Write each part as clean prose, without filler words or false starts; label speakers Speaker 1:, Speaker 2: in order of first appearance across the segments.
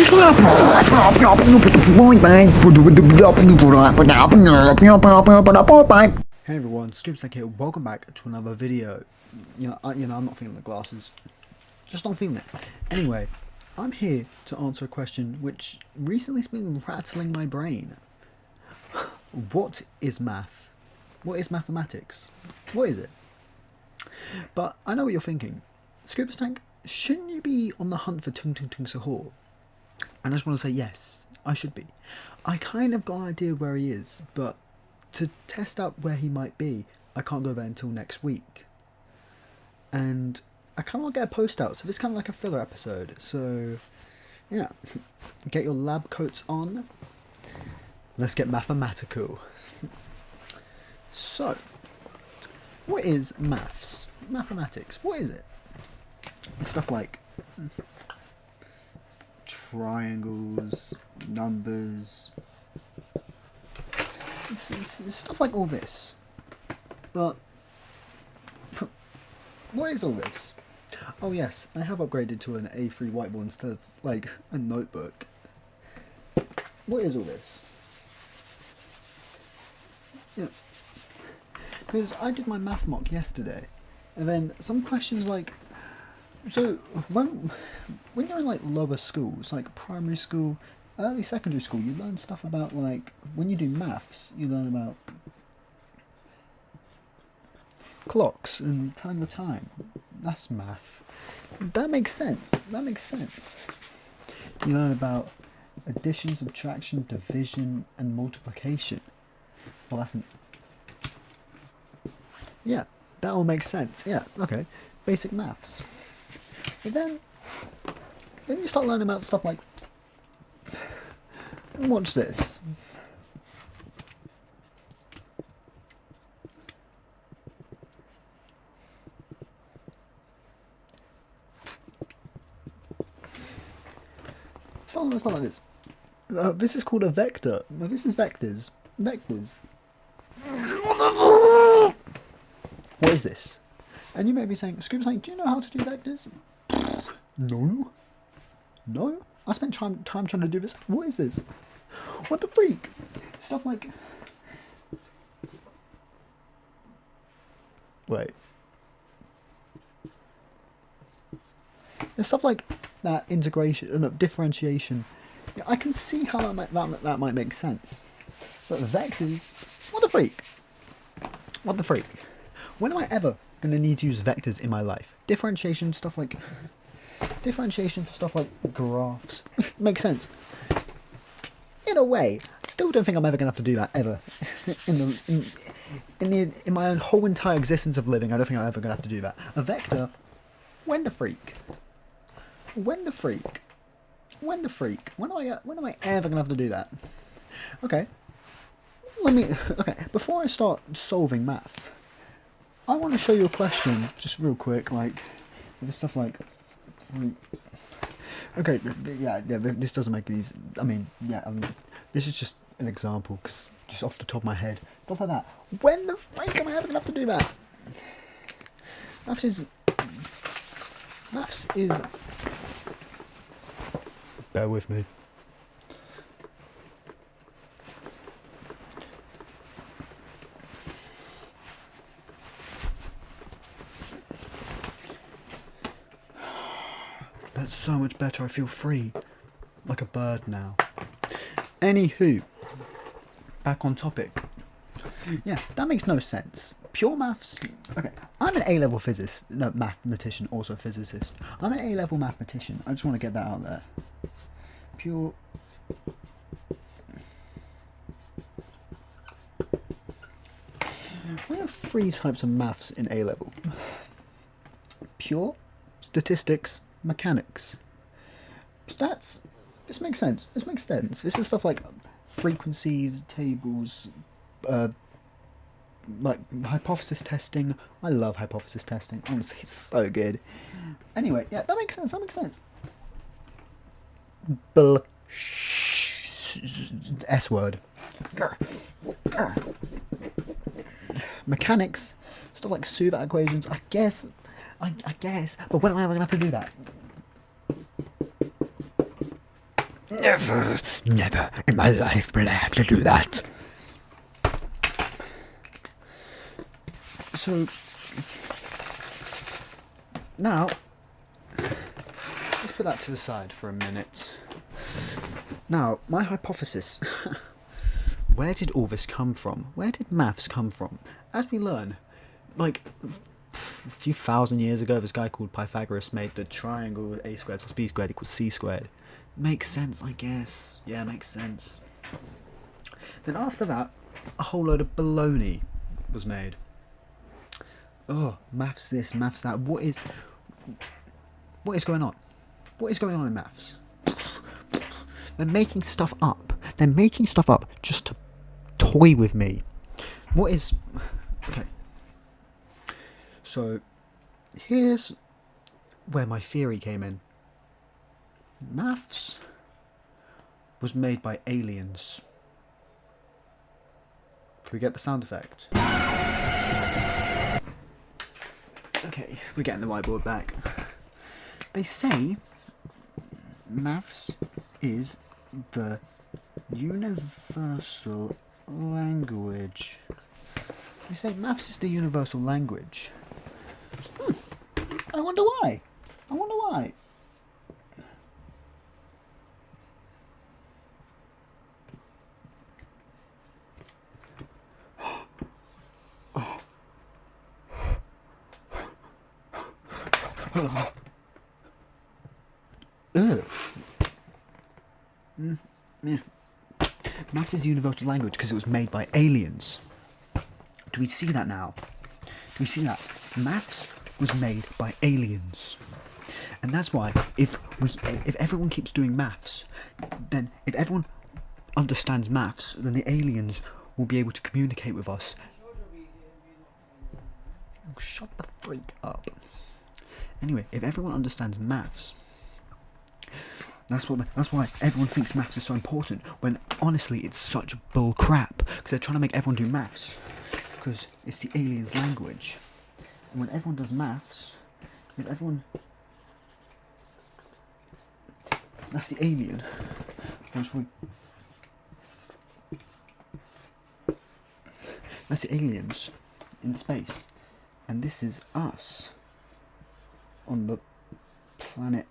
Speaker 1: Hey everyone, Scoopstack here. Welcome back to another video. I'm not feeling the glasses. Just not feeling it. Anyway, I'm here to answer a question which recently has been rattling my brain. What is math? What is mathematics? What is it? But I know what you're thinking. Scoopstack, shouldn't you be on the hunt for Tung Tung Tung Sahur? And I just want to say yes, I should be. I kind of got an idea where he is, but to test out where he might be, I can't go there until next week. And I kind of want to get a post out, so this is kind of like a filler episode. So, yeah, get your lab coats on. Let's get mathematical. So, what is maths? Mathematics, what is it? It's stuff like triangles, numbers, it's stuff like all this. But what is all this? Oh yes, I have upgraded to an A3 whiteboard instead of like a notebook. What is all this? Yeah, because I did my math mock yesterday, and then some questions like, so when you're in like lower schools, like primary school, early secondary school, you learn stuff about, like, when you do maths, you learn about clocks and telling the time. That's math. That makes sense. That makes sense. You learn about addition, subtraction, division, and multiplication. Well, that's yeah, that all makes sense. Yeah, okay. Basic maths. But then you start learning about stuff like, watch this. It's not like this. This is called a vector. No, this is vectors. Vectors. What is this? And you may be saying, Scoop's do you know how to do vectors? No. No? I spent time trying to do this. What is this? What the freak? Stuff like... Wait. There's stuff like that integration, no, differentiation. Yeah, I can see how that might make sense. But vectors, what the freak? What the freak? When am I ever going to need to use vectors in my life? Differentiation, stuff like... Differentiation for stuff like graphs. Makes sense. In a way, I still don't think I'm ever going to have to do that, ever. In my whole entire existence of living, I don't think I'm ever going to have to do that. A vector, when the freak? When the freak? When the freak? When am I ever going to have to do that? Okay. Okay, before I start solving math, I want to show you a question, just real quick, like, there's stuff like... Okay, yeah, this doesn't make these, this is just an example, because just off the top of my head, stuff like that. When the freak am I ever going to have to do that? Maths is... Bear with me. That's so much better, I feel free. Like a bird now. Anywho, back on topic. Yeah, that makes no sense. Pure maths... Okay, I'm an A-level physicist. No, mathematician, also physicist. I'm an A-level mathematician. I just want to get that out there. Pure... We have 3 types of maths in A-level. Pure, statistics, mechanics. Stats. This makes sense. This makes sense. This is stuff like frequencies, tables, like hypothesis testing. I love hypothesis testing. Honestly, it's so good. Anyway, yeah, that makes sense. That makes sense. S word. Mechanics, stuff like Suva equations. I guess. But when am I ever gonna have to do that? Never, never in my life will I have to do that. So, now, let's put that to the side for a minute. Now, my hypothesis. Where did all this come from? Where did maths come from? As we learn, like, a few thousand years ago, this guy called Pythagoras made the triangle a squared plus b squared equals c squared. Makes sense, I guess. Yeah, makes sense. Then after that, a whole load of baloney was made. Oh, maths this, maths that. What is going on? What is going on in maths? They're making stuff up. They're making stuff up just to toy with me. What is... Okay. So, here's where my theory came in. Maths was made by aliens. Can we get the sound effect? Okay, we're getting the whiteboard back. They say maths is the universal language. They say maths is the universal language. I wonder why. I wonder why. Maths is a universal language because it was made by aliens. Do we see that now? Do we see that? Maths was made by aliens. And that's why if everyone keeps doing maths, then if everyone understands maths, then the aliens will be able to communicate with us. Oh, shut the freak up. Anyway, if everyone understands maths, that's why everyone thinks maths is so important, when honestly it's such bull crap, because they're trying to make everyone do maths, because it's the aliens' language. And when everyone does maths, if everyone... That's the alien. That's the aliens in space. And this is us on the planet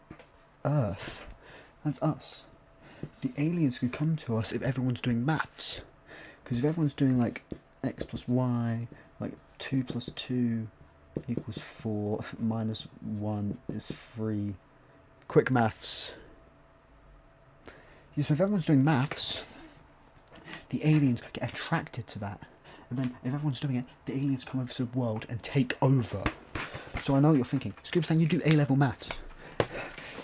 Speaker 1: Earth. That's us. The aliens can come to us if everyone's doing maths. Because if everyone's doing like x plus y, like 2 plus 2 equals 4, minus 1 is 3. Quick maths. Yeah, so if everyone's doing maths, the aliens get attracted to that. And then if everyone's doing it, the aliens come over to the world and take over. So I know what you're thinking. Scoop saying you do A-level maths.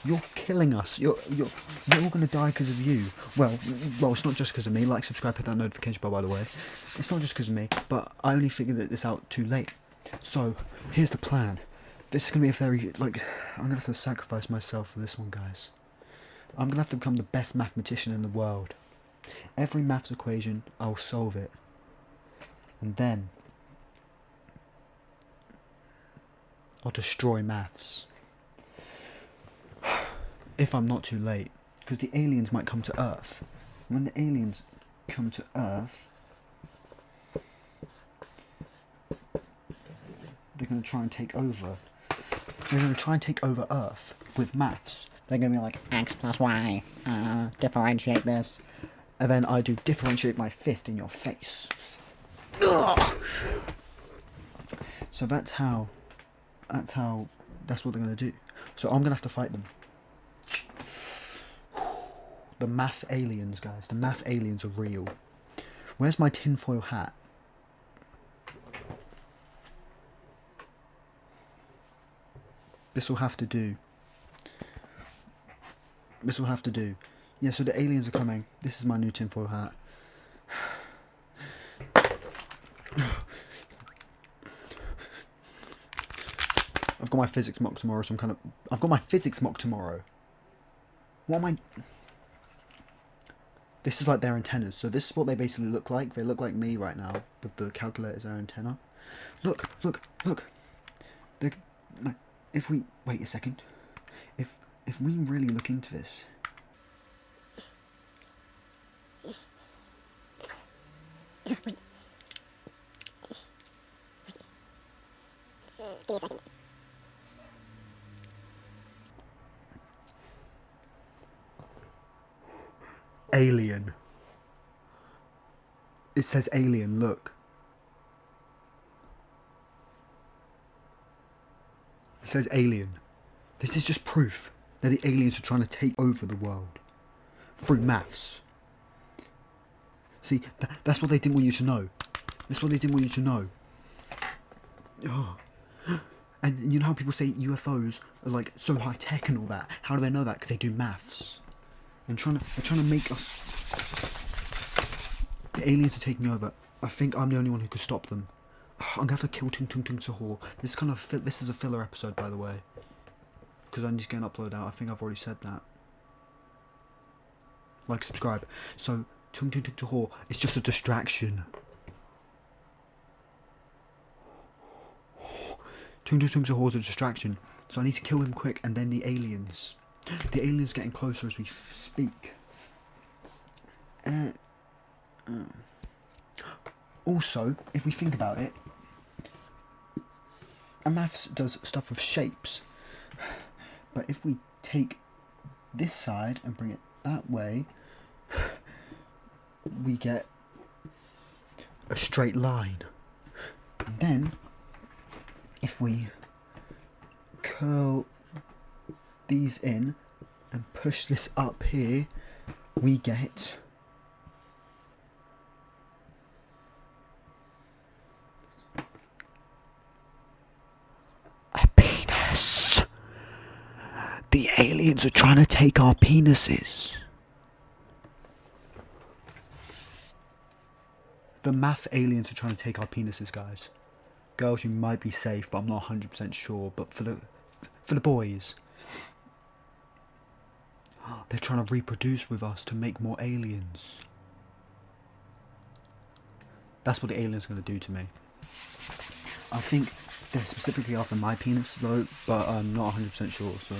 Speaker 1: You're killing us. We're all going to die because of you. Well, it's not just because of me. Like, subscribe, hit that notification bell, by the way. It's not just because of me, but I only figured this out too late. So, here's the plan. This is going to be a very, I'm going to have to sacrifice myself for this one, guys. I'm going to have to become the best mathematician in the world. Every maths equation, I'll solve it. And then, I'll destroy maths. If I'm not too late. Because the aliens might come to Earth. When the aliens come to Earth, they're going to try and take over. They're going to try and take over Earth with maths. They're going to be like, x plus y, differentiate this. And then I do differentiate my fist in your face. Ugh. So that's what they're going to do. So I'm going to have to fight them. The math aliens, guys. The math aliens are real. Where's my tinfoil hat? This will have to do. This will have to do. Yeah, so the aliens are coming. This is my new tinfoil hat. I've got my physics mock tomorrow, so I've got my physics mock tomorrow. What am I... This is like their antennas. So this is what they basically look like. They look like me right now, with the calculator as our antenna. Look. If we... Wait a second. If we really look into this...
Speaker 2: Give me a second.
Speaker 1: Alien. It says alien, look. It says alien. This is just proof that the aliens are trying to take over the world. Through maths. See, that's what they didn't want you to know. That's what they didn't want you to know. Oh. And you know how people say UFOs are like so high tech and all that? How do they know that? Because they do maths. They're trying to make us... The aliens are taking over. I think I'm the only one who could stop them. I'm gonna have to kill Tung Tung Tung Sahur. This is a filler episode, by the way, because I'm just getting uploaded out. I think I've already said that. Like, subscribe. So Tung Tung Tung Sahur is just a distraction. Tung Tung Tung Sahur is a distraction. So I need to kill him quick, and then the aliens. The aliens getting closer as we speak. Also, if we think about it, and maths does stuff with shapes, but if we take this side and bring it that way, we get a straight line. And then if we curl these in and push this up here, we get a penis. The aliens are trying to take our penises. The math aliens are trying to take our penises, guys. Girls, you might be safe, but I'm not 100% sure. But for the boys, they're trying to reproduce with us to make more aliens. That's what the aliens are going to do to me. I think they're specifically after my penis, though, but I'm not 100% sure, so...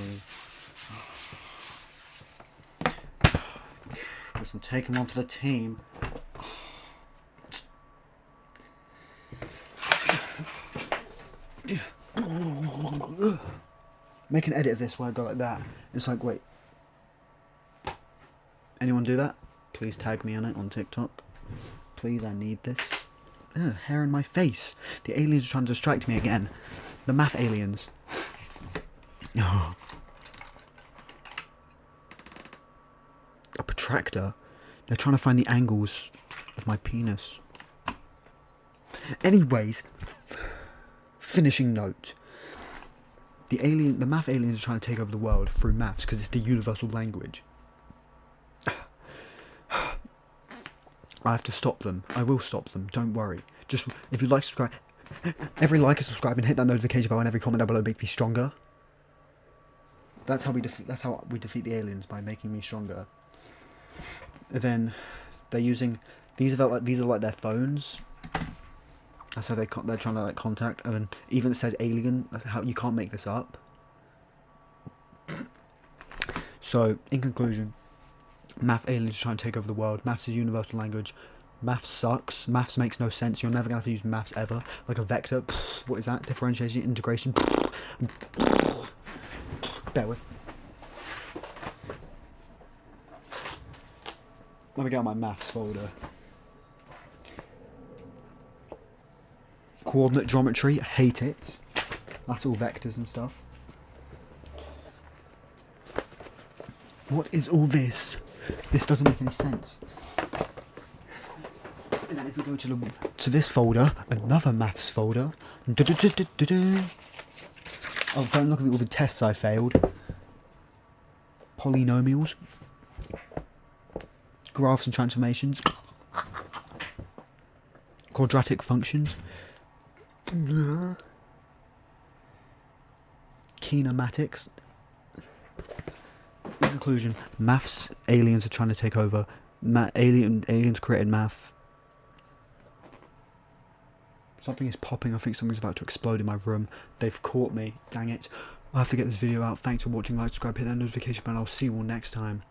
Speaker 1: Guess I'm taking one for the team. Make an edit of this where I go like that. It's like, wait. Anyone do that? Please tag me on it on TikTok. Please, I need this. Ugh, hair in my face. The aliens are trying to distract me again. The math aliens. A protractor? They're trying to find the angles of my penis. Anyways, finishing note. The math aliens are trying to take over the world through maths because it's the universal language. I have to stop them. I will stop them. Don't worry. Just, if you like, subscribe. Every like and subscribe and hit that notification bell and every comment down below makes me stronger. That's how we defeat the aliens, by making me stronger. And then they're using these are like their phones. That's how they're trying to like contact. And then even it said alien. That's how you can't make this up. So in conclusion, math aliens are trying to take over the world. Maths is a universal language. Maths sucks. Maths makes no sense. You're never going to have to use maths ever. Like a vector. What is that? Differentiation, integration. Bear with. Let me get out my maths folder. Coordinate geometry. I hate it. That's all vectors and stuff. What is all this? This doesn't make any sense. And then if we go to this folder, another maths folder. Oh, don't look at all the tests I failed. Polynomials. Graphs and transformations. Quadratic functions. Kinematics. In conclusion, maths aliens are trying to take over. Aliens created math. Something is popping. I think something's about to explode in my room. They've caught me. Dang it. I have to get this video out. Thanks for watching. Like, subscribe, hit that notification bell. I'll see you all next time.